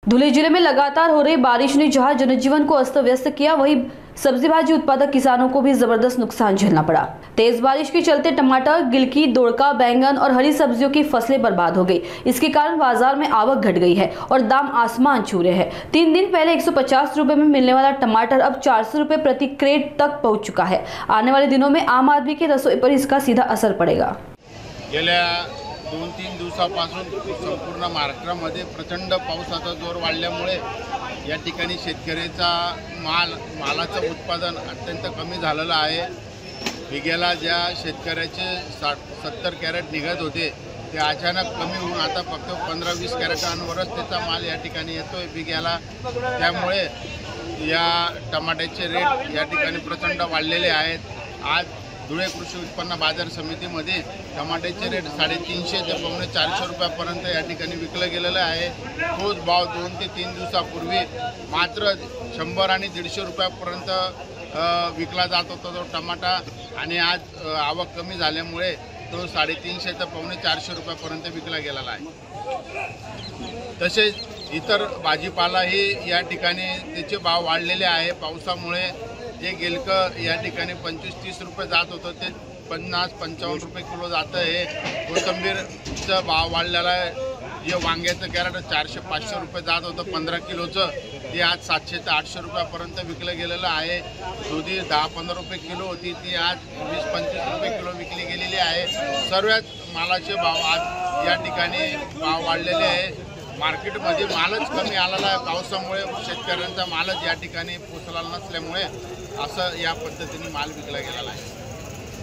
धुले जिले में लगातार हो रही बारिश ने जहां जनजीवन को अस्त व्यस्त किया, वहीं सब्जी भाजी उत्पादक किसानों को भी जबरदस्त नुकसान झेलना पड़ा। तेज बारिश के चलते टमाटर, गिलकी, दोड़का, बैंगन और हरी सब्जियों की फसलें बर्बाद हो गई। इसके कारण बाजार में आवक घट गई है और दाम आसमान छू रहे हैं। 3 दिन पहले 150 रुपए में मिलने वाला टमाटर अब 400 रुपए प्रति क्रेट तक पहुंच चुका है। आने वाले दिनों में आम आदमी की रसोई पर इसका सीधा असर पड़ेगा। गेल्या 2-3 दिवसापासून संपूर्ण महाराष्ट्रामध्ये प्रचंड पावसाचा जोर वाढल्यामुळे या ठिकाणी शेतकऱ्याचा मालाचं उत्पादन अत्यंत कमी झालेलं आहे। बिघ्याला ज्या शेतकऱ्याचे 60-70 कॅरेट निघत होते ते अचानक कमी होऊन आता फक्त 15-20 कॅरेटांवरच त्याचा माल या ठिकाणी येतोय बिघ्याला। त्यामुळे या टमाट्याचे रेट या ठिकाणी प्रचंड वाढलेले आहेत। आज धुळे कृषी उत्पन्न बाजार समितीमध्ये टमाट्याचे रेट 350 ते 450 रुपयापर्यंत या ठिकाणी विकलं गेलेलं आहे। तोच भाव 2 ते 3 दिवसापूर्वी मात्र 100 आणि 150 रुपयापर्यंत विकला जात होता तो टमाटा, आणि आज आवक कमी झाल्यामुळे तो 350 ते 450 रुपयापर्यंत विकला गेलेला आहे। तसेच इतर भाजीपालाही या ठिकाणी त्याचे भाव वाढलेले आहे। पावसामुळे जे गिलकं या ठिकाणी 25-30 रुपये जात होतं ते 50-55 रुपये किलो जातं आहे। कोथिंबीरचा भाव वाढलेला आहे। जे वांग्याचं कॅरेट 400-500 रुपये जात होतं 15 किलोचं, ते आज 700 ते 800 रुपयापर्यंत विकलं गेलेलं आहे। दुधी 10-15 रुपये किलो होती, ती आज 20-25 रुपये किलो विकली गेलेली आहे। सर्वच मालाचे भाव आज या ठिकाणी भाव वाढलेले आहे। मार्केटमध्ये मालच कमी आलेला आहे। पावसामुळे शेतकऱ्यांचा मालच या ठिकाणी पोचलेला नसल्यामुळे असं या पद्धतीने माल विकला गेलेला आहे।